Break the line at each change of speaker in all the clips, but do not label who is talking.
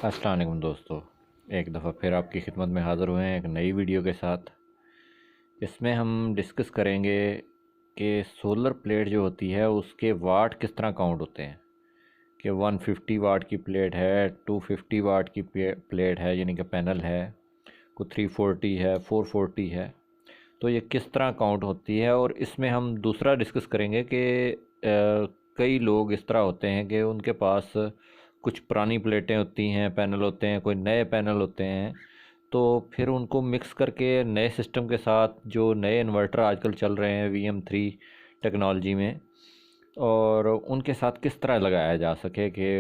अस्सलाम वालेकुम दोस्तों, एक दफ़ा फिर आपकी खिदमत में हाज़िर हुए हैं एक नई वीडियो के साथ। इसमें हम डिस्कस करेंगे कि सोलर प्लेट जो होती है उसके वाट किस तरह काउंट होते हैं कि 150 वाट की प्लेट है, 250 वाट की प्लेट है यानी कि पैनल है, कोई 340 है, 440 है। तो ये किस तरह काउंट होती है। और इसमें हम दूसरा डिस्कस करेंगे कि कई लोग इस तरह होते हैं कि उनके पास कुछ पुरानी प्लेटें होती हैं, पैनल होते हैं, कोई नए पैनल होते हैं, तो फिर उनको मिक्स करके नए सिस्टम के साथ जो नए इन्वर्टर आजकल चल रहे हैं VM3 टेक्नोलॉजी में, और उनके साथ किस तरह लगाया जा सके कि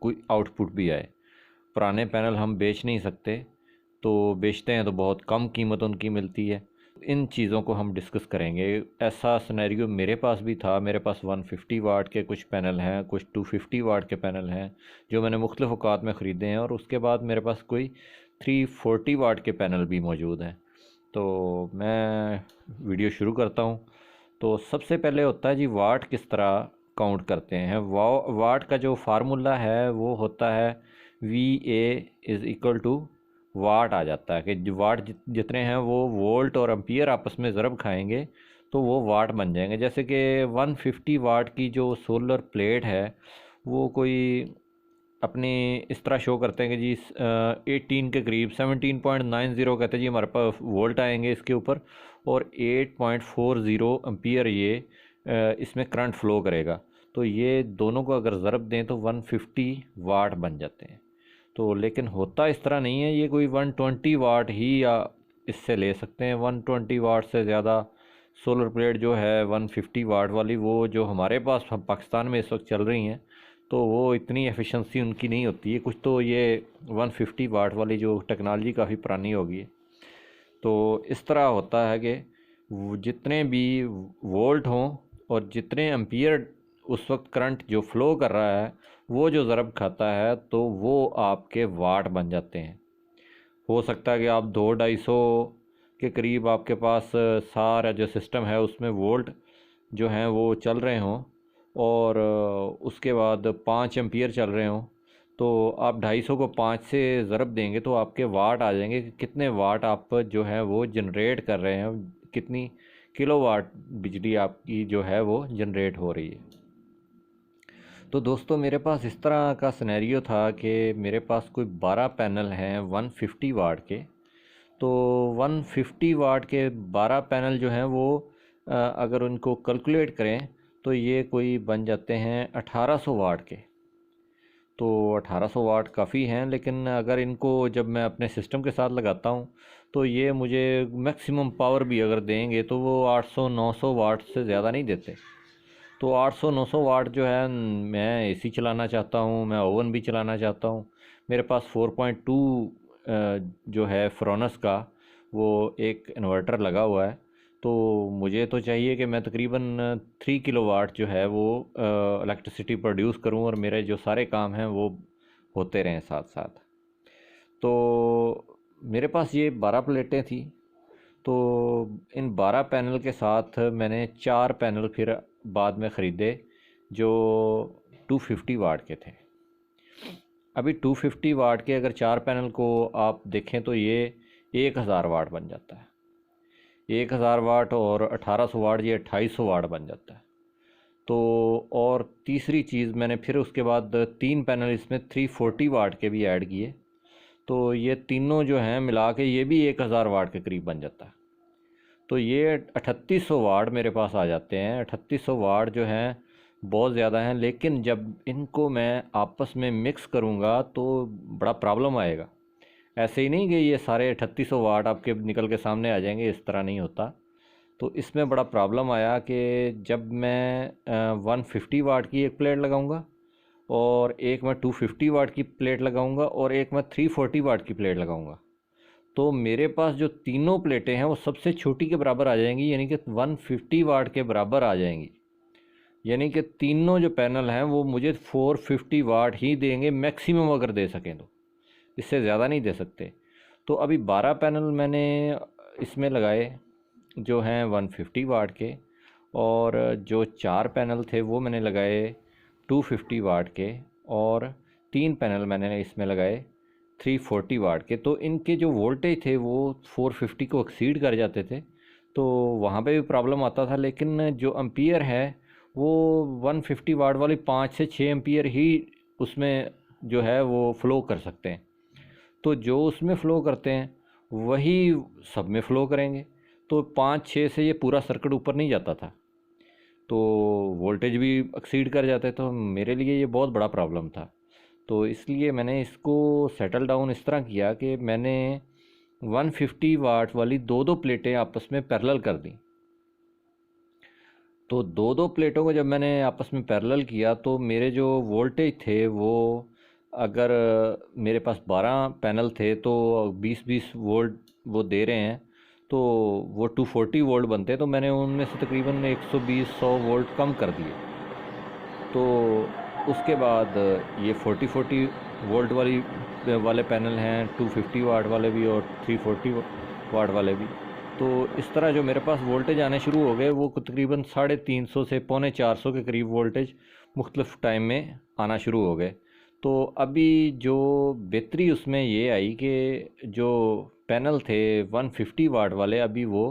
कोई आउटपुट भी आए। पुराने पैनल हम बेच नहीं सकते, तो बेचते हैं तो बहुत कम कीमत उनकी मिलती है। इन चीज़ों को हम डिस्कस करेंगे। ऐसा सिनेरियो मेरे पास भी था। मेरे पास 150 वाट के कुछ पैनल हैं, कुछ 250 वाट के पैनल हैं जो मैंने मुख्तलिफ़ औकात में ख़रीदे हैं, और उसके बाद मेरे पास कोई 340 वाट के पैनल भी मौजूद हैं। तो मैं वीडियो शुरू करता हूँ। तो सबसे पहले होता है जी, वाट किस तरह काउंट करते हैं। वाट का जो फार्मूला है वो होता है VA = वाट आ जाता है कि जो वाट जितने हैं वो वोल्ट और एम्पियर आपस में ज़रब खाएंगे तो वो वाट बन जाएंगे। जैसे कि 150 वाट की जो सोलर प्लेट है वो कोई अपनी इस तरह शो करते हैं कि जी 18 के करीब 17.90 कहते हैं जी हमारे पास वोल्ट आएंगे इसके ऊपर, और 8.40 एम्पियर ये इसमें करंट फ्लो करेगा। तो ये दोनों को अगर ज़रब दें तो 150 वाट बन जाते हैं। तो लेकिन होता इस तरह नहीं है, ये कोई 120 वाट ही या इससे ले सकते हैं। 120 वाट से ज़्यादा सोलर प्लेट जो है 150 वाट वाली, वो जो हमारे पास हम पाकिस्तान में इस वक्त चल रही हैं, तो वो इतनी एफिशिएंसी उनकी नहीं होती है। कुछ तो ये 150 वाट वाली जो टेक्नोलॉजी काफ़ी पुरानी होगी। तो इस तरह होता है कि जितने भी वोल्ट हों और जितने एम्पियर उस वक्त करंट जो फ़्लो कर रहा है वो जो ज़रब खाता है तो वो आपके वाट बन जाते हैं। हो सकता है कि आप 200-250 के करीब आपके पास सारा जो सिस्टम है उसमें वोल्ट जो हैं वो चल रहे हों, और उसके बाद 5 एम्पियर चल रहे हों। तो आप 250 को 5 से ज़रब देंगे तो आपके वाट आ जाएंगे कि कितने वाट आप जो है वो जनरेट कर रहे हैं, कितनी किलोवाट बिजली आपकी जो है वो जनरेट हो रही है। तो दोस्तों, मेरे पास इस तरह का सिनेरियो था कि मेरे पास कोई 12 पैनल हैं 150 वाट के। तो 150 वाट के 12 पैनल जो हैं वो अगर उनको कैलकुलेट करें तो ये कोई बन जाते हैं 1800 वाट के। तो 1800 वाट काफ़ी हैं, लेकिन अगर इनको जब मैं अपने सिस्टम के साथ लगाता हूँ तो ये मुझे मैक्सिमम पावर भी अगर देंगे तो वो 800-900 वाट से ज़्यादा नहीं देते। तो 800-900 वाट जो है, मैं एसी चलाना चाहता हूँ, मैं ओवन भी चलाना चाहता हूँ। मेरे पास 4.2 जो है फ्रोनस का वो एक इन्वर्टर लगा हुआ है। तो मुझे तो चाहिए कि मैं तकरीबन 3 किलोवाट जो है वो इलेक्ट्रिसिटी प्रोड्यूस करूँ और मेरे जो सारे काम हैं वो होते रहें साथ साथ। तो मेरे पास ये 12 प्लेटें थी। तो इन 12 पैनल के साथ मैंने 4 पैनल फिर बाद में ख़रीदे जो 250 वाट के थे। अभी 250 वाट के अगर 4 पैनल को आप देखें तो ये 1000 वाट बन जाता है। 1000 वाट और 1800 वाट, ये 2800 वाट बन जाता है। तो और तीसरी चीज़, मैंने फिर उसके बाद 3 पैनल इसमें 340 वाट के भी ऐड किए। तो ये तीनों जो हैं मिला के ये भी 1000 वाट के करीब बन जाता है। तो ये 3800 वाट मेरे पास आ जाते हैं। 3800 वाट जो हैं बहुत ज़्यादा हैं, लेकिन जब इनको मैं आपस में मिक्स करूँगा तो बड़ा प्रॉब्लम आएगा। ऐसे ही नहीं कि ये सारे 3800 वाट आपके निकल के सामने आ जाएंगे, इस तरह नहीं होता। तो इसमें बड़ा प्रॉब्लम आया कि जब मैं 150 वाट की एक प्लेट लगाऊंगा, और एक मैं 250 वाट की प्लेट लगाऊंगा, और एक मैं 340 वाट की प्लेट लगाऊंगा, तो मेरे पास जो तीनों प्लेटें हैं वो सबसे छोटी के बराबर आ जाएंगी, यानी कि 150 वाट के बराबर आ जाएंगी। यानी कि तीनों जो पैनल हैं वो मुझे 450 वाट ही देंगे मैक्सिमम, अगर दे सकें तो, इससे ज़्यादा नहीं दे सकते। तो अभी 12 पैनल मैंने इसमें लगाए जो हैं 150 वाट के, और जो 4 पैनल थे वो मैंने लगाए 250 वाट के, और 3 पैनल मैंने इसमें लगाए 340 वाट के, तो इनके जो वोल्टेज थे वो 450 को एक्सीड कर जाते थे, तो वहाँ पे भी प्रॉब्लम आता था। लेकिन जो एम्पियर है वो 150 वाट वाली 5 से 6 एम्पियर ही उसमें जो है वो फ़्लो कर सकते हैं। तो जो उसमें फ़्लो करते हैं वही सब में फ़्लो करेंगे, तो 5-6 से ये पूरा सर्किट ऊपर नहीं जाता था, तो वोल्टेज भी एक्सीड कर जाते। तो मेरे लिए ये बहुत बड़ा प्रॉब्लम था। तो इसलिए मैंने इसको सेटल डाउन इस तरह किया कि मैंने 150 वाट वाली दो दो प्लेटें आपस में पैरेलल कर दी। तो दो दो प्लेटों को जब मैंने आपस में पैरेलल किया तो मेरे जो वोल्टेज थे वो, अगर मेरे पास 12 पैनल थे तो 20-20 वोल्ट वो दे रहे हैं, तो वो 240 वोल्ट बनते, तो मैंने उनमें से तकरीबन 120-100 वोल्ट कम कर दिए। तो उसके बाद ये 40-40 वोल्ट वाले पैनल हैं, 250 वाट वाले भी और 340 वाट वाले भी। तो इस तरह जो मेरे पास वोल्टेज आने शुरू हो गए वो तकरीबन 350 से 350 के करीब वोल्टेज मुख्तलिफ़ टाइम में आना शुरू हो गए। तो अभी जो बेहतरी उसमें ये आई कि जो पैनल थे 150 वाट वाले, अभी वो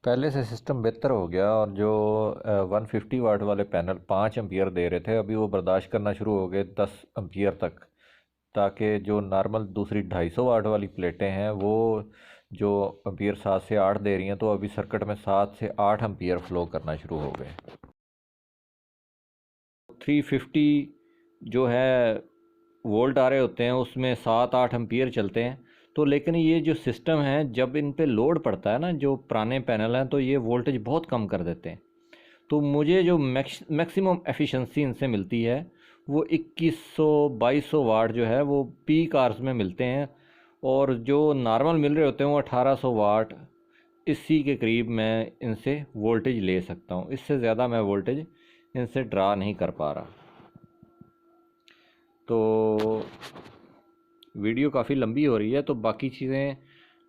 पहले से सिस्टम बेहतर हो गया, और जो 150 वाट वाले पैनल 5 एम्पियर दे रहे थे अभी वो बर्दाश्त करना शुरू हो गए 10 एम्पियर तक, ताकि जो नॉर्मल दूसरी 250 वाट वाली प्लेटें हैं वो जो एम्पियर 7 से 8 दे रही हैं, तो अभी सर्किट में 7 से 8 एम्पियर फ्लो करना शुरू हो गए। 350 जो है वोल्ट आ रहे होते हैं उसमें 7-8 एम्पियर चलते हैं। तो लेकिन ये जो सिस्टम है जब इन पे लोड पड़ता है ना, जो पुराने पैनल हैं, तो ये वोल्टेज बहुत कम कर देते हैं। तो मुझे जो मैक्सिमम एफिशिएंसी इनसे मिलती है वो 2100-2200 वाट जो है वो पीक आवर्स में मिलते हैं, और जो नॉर्मल मिल रहे होते हैं वो 1800 वाट, इसी के करीब मैं इनसे वोल्टेज ले सकता हूँ। इससे ज़्यादा मैं वोल्टेज इनसे ड्रा नहीं कर पा रहा। तो वीडियो काफ़ी लंबी हो रही है, तो बाकी चीज़ें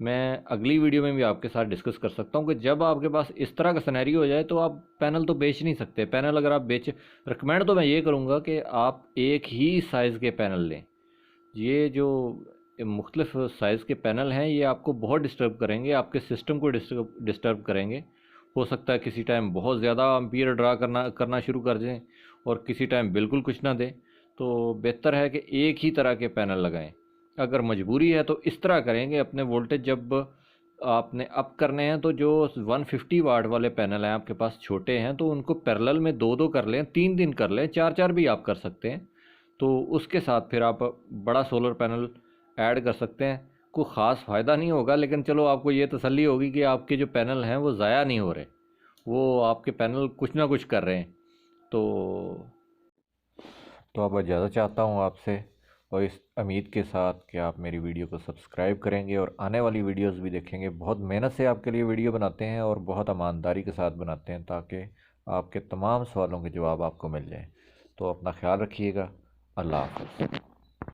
मैं अगली वीडियो में भी आपके साथ डिस्कस कर सकता हूँ कि जब आपके पास इस तरह का सिनेरियो हो जाए तो आप पैनल तो बेच नहीं सकते। पैनल अगर आप रिकमेंड तो मैं ये करूँगा कि आप एक ही साइज़ के पैनल लें। ये जो मुख्तलिफ साइज़ के पैनल हैं ये आपको बहुत डिस्टर्ब करेंगे, आपके सिस्टम को डिस्टर्ब करेंगे। हो सकता है किसी टाइम बहुत ज़्यादा एम्पीयर ड्रा करना शुरू कर दें और किसी टाइम बिल्कुल कुछ ना दें। तो बेहतर है कि एक ही तरह के पैनल लगाएं। अगर मजबूरी है तो इस तरह करेंगे, अपने वोल्टेज जब आपने अप करने हैं तो जो 150 वाट वाले पैनल हैं आपके पास छोटे हैं, तो उनको पैरेलल में 2-2 कर लें, 3 कर लें, 4-4 भी आप कर सकते हैं। तो उसके साथ फिर आप बड़ा सोलर पैनल ऐड कर सकते हैं। कोई ख़ास फ़ायदा नहीं होगा, लेकिन चलो आपको ये तसल्ली होगी कि आपके जो पैनल हैं वो ज़ाया नहीं हो रहे, वो आपके पैनल कुछ ना कुछ कर रहे हैं। तो अब इजाज़त चाहता हूँ आपसे, और इस उम्मीद के साथ कि आप मेरी वीडियो को सब्सक्राइब करेंगे और आने वाली वीडियोस भी देखेंगे। बहुत मेहनत से आपके लिए वीडियो बनाते हैं और बहुत ईमानदारी के साथ बनाते हैं, ताकि आपके तमाम सवालों के जवाब आपको मिल जाएं। तो अपना ख्याल रखिएगा। अल्लाह हाफ़िज़।